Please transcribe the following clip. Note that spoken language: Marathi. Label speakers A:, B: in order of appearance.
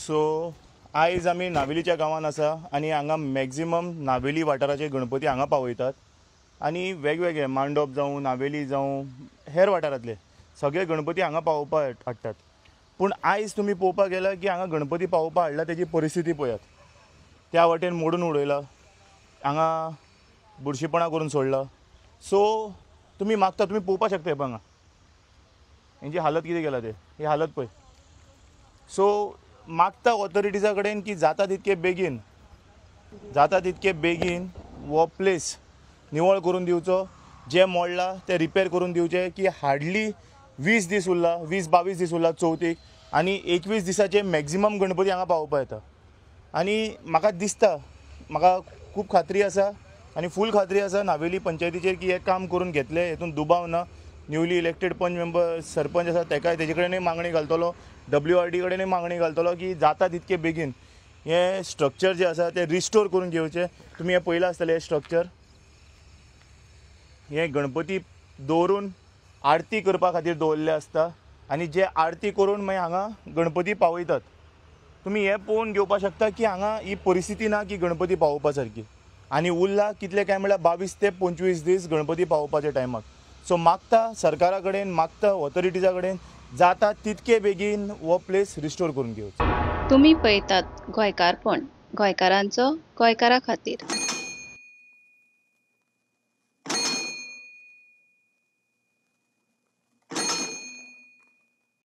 A: सो आयज आमी नावेलीच्या गांवांत आसा आनी हांगा मॅक्झिमम नावेली वाठाराचे गणपती हांगा पावयतात आनी वेगवेगळे मांडप जावं नावेली जावं हेर वाठारांतले सगळे गणपती हांगा पावोवपाक हाडटात। पूण आयज तुमी पळोवपाक गेल्यार की हांगा गणपती पावोवपाक हाडला तेजी परिस्थिती पळयात। त्या वाटेन मोडून उडयला, हांगा बुरशीपणा करून सोडला। सो तुमी मागता तुमी पळोवपाक शकता हे हांगा हेंची हालत कितें केला ते, ही हालत पळय। सो मागता ऑथॉरिटीजा कडेन की जाता तितके बेगीन वो प्लेस निवळ करून दिवचो, जे मोडला ते रिपेर करून दिवचे की हार्डली 20 दीस उरला, 20-22 दीस उरला चवथीक आनी 21 दिसाचे मॅक्झिमम गणपती हांगा पावोवपा येता। आनी म्हाका दिसता, म्हाका खूब खात्री आसा आनी फूल खात्री आसा नावेली पंचायतीचेर की हे काम करून घेतले, हेतून दुबाव ना। न्यूली इलेक्टेड सरपंच आसा तेकाय तेजे कडेनय मागणी घालतलो, WRD कडेनय मागणी घालतलो की जाता तितके बेगीन हे स्ट्रक्चर जे आसा ते रिस्टोर करून घेवचे। तुमी हे पळयलां आसतलें हे स्ट्रक्चर, हे गणपती दवरून आरती करपा खातीर दवरल्ले आसता आनी जे आरती करून मागीर हांगा गणपती पावयतात। तुमी हे पळोवन घेवपाक शकता की हांगा ही परिस्थिती ना की गणपती पावोवपा सारकी आनी उरला कितले काय म्हळ्यार 22 ते 25 दीस गणपती पावोवपाच्या टायमाक। सो मागता सरकारा कडेन, मागता ऑथॉरिटीजा कडेन जाता तितके बेगीन हो प्लेस रिस्टोर करून घेवचो।
B: तुम्ही पळयतात गोंयकारपण, गोंयकारांचो गोंयकारा खातीर।